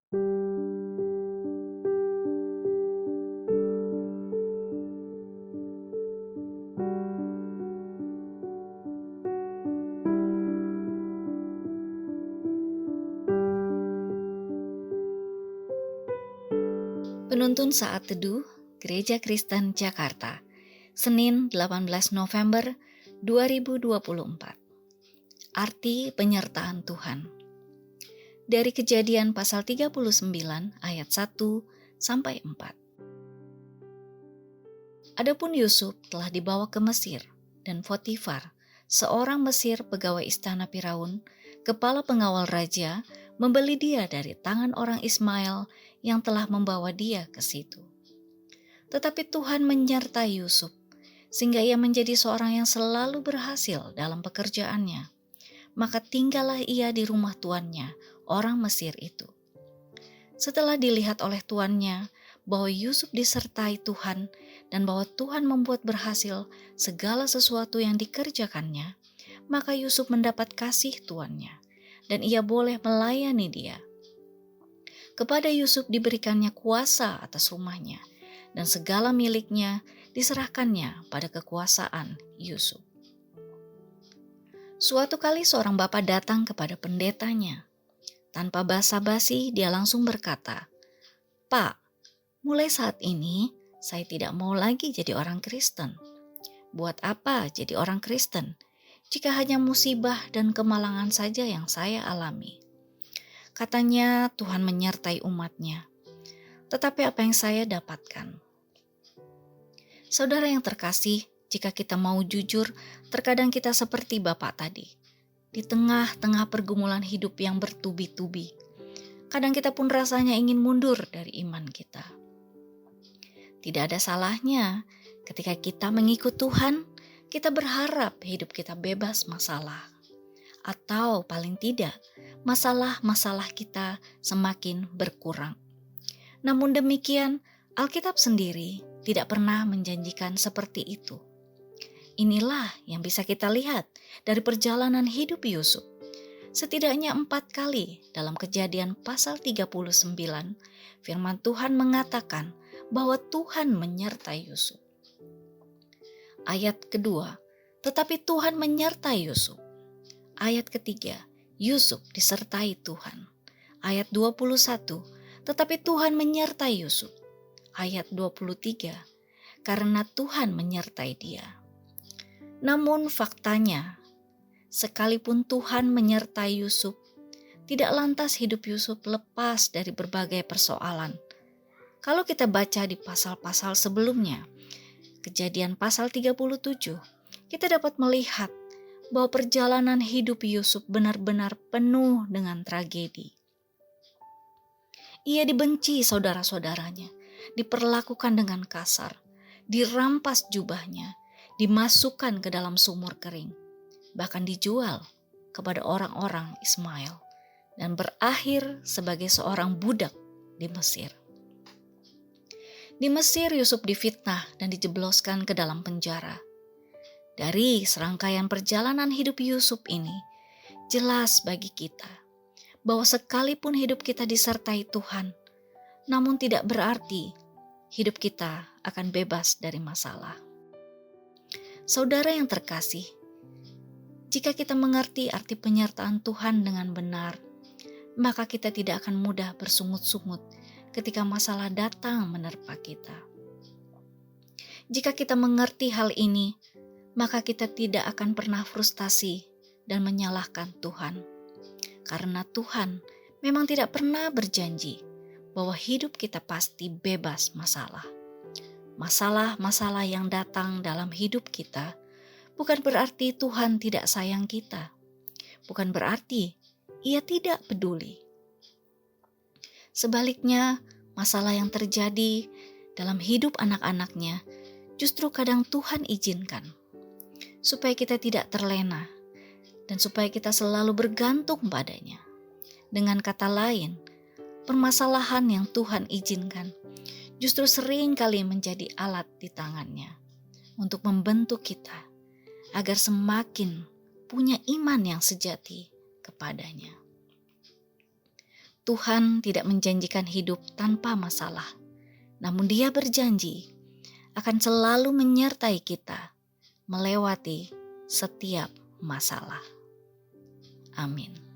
Penuntun Saat Teduh Gereja Kristen Jakarta, Senin 18 November 2024. Arti penyertaan Tuhan. Dari Kejadian pasal 39 ayat 1 sampai 4. Adapun Yusuf telah dibawa ke Mesir, dan Potifar, seorang Mesir pegawai istana Firaun, kepala pengawal raja, membeli dia dari tangan orang Ismail yang telah membawa dia ke situ. Tetapi Tuhan menyertai Yusuf, sehingga ia menjadi seorang yang selalu berhasil dalam pekerjaannya. Maka tinggallah ia di rumah tuannya, orang Mesir itu. Setelah dilihat oleh tuannya bahwa Yusuf disertai Tuhan dan bahwa Tuhan membuat berhasil segala sesuatu yang dikerjakannya, maka Yusuf mendapat kasih tuannya, dan ia boleh melayani dia. Kepada Yusuf diberikannya kuasa atas rumahnya, dan segala miliknya diserahkannya pada kekuasaan Yusuf. Suatu kali seorang bapa datang kepada pendetanya. Tanpa basa-basi dia langsung berkata, "Pak, mulai saat ini saya tidak mau lagi jadi orang Kristen. Buat apa jadi orang Kristen jika hanya musibah dan kemalangan saja yang saya alami?" Katanya Tuhan menyertai umatnya. Tetapi apa yang saya dapatkan? Saudara yang terkasih, jika kita mau jujur, terkadang kita seperti Bapak tadi. Di tengah-tengah pergumulan hidup yang bertubi-tubi, kadang kita pun rasanya ingin mundur dari iman kita. Tidak ada salahnya ketika kita mengikut Tuhan, kita berharap hidup kita bebas masalah. Atau paling tidak, masalah-masalah kita semakin berkurang. Namun demikian, Alkitab sendiri tidak pernah menjanjikan seperti itu. Inilah yang bisa kita lihat dari perjalanan hidup Yusuf. Setidaknya 4 kali dalam Kejadian pasal 39, firman Tuhan mengatakan bahwa Tuhan menyertai Yusuf. Ayat kedua, tetapi Tuhan menyertai Yusuf. Ayat ketiga, Yusuf disertai Tuhan. Ayat 21, tetapi Tuhan menyertai Yusuf. Ayat 23, karena Tuhan menyertai dia. Namun faktanya, sekalipun Tuhan menyertai Yusuf, tidak lantas hidup Yusuf lepas dari berbagai persoalan. Kalau kita baca di pasal-pasal sebelumnya, Kejadian pasal 37, kita dapat melihat bahwa perjalanan hidup Yusuf benar-benar penuh dengan tragedi. Ia dibenci saudara-saudaranya, diperlakukan dengan kasar, dirampas jubahnya, dimasukkan ke dalam sumur kering, bahkan dijual kepada orang-orang Ismail, dan berakhir sebagai seorang budak di Mesir. Di Mesir, Yusuf difitnah dan dijebloskan ke dalam penjara. Dari serangkaian perjalanan hidup Yusuf ini, jelas bagi kita bahwa sekalipun hidup kita disertai Tuhan, namun tidak berarti hidup kita akan bebas dari masalah. Saudara yang terkasih, jika kita mengerti arti penyertaan Tuhan dengan benar, maka kita tidak akan mudah bersungut-sungut ketika masalah datang menerpa kita. Jika kita mengerti hal ini, maka kita tidak akan pernah frustasi dan menyalahkan Tuhan. Karena Tuhan memang tidak pernah berjanji bahwa hidup kita pasti bebas masalah. Masalah-masalah yang datang dalam hidup kita bukan berarti Tuhan tidak sayang kita. Bukan berarti Ia tidak peduli. Sebaliknya, masalah yang terjadi dalam hidup anak-anaknya justru kadang Tuhan izinkan, supaya kita tidak terlena dan supaya kita selalu bergantung padanya. Dengan kata lain, permasalahan yang Tuhan izinkan justru sering kali menjadi alat di tangannya untuk membentuk kita agar semakin punya iman yang sejati kepadanya. Tuhan tidak menjanjikan hidup tanpa masalah, namun Dia berjanji akan selalu menyertai kita melewati setiap masalah. Amin.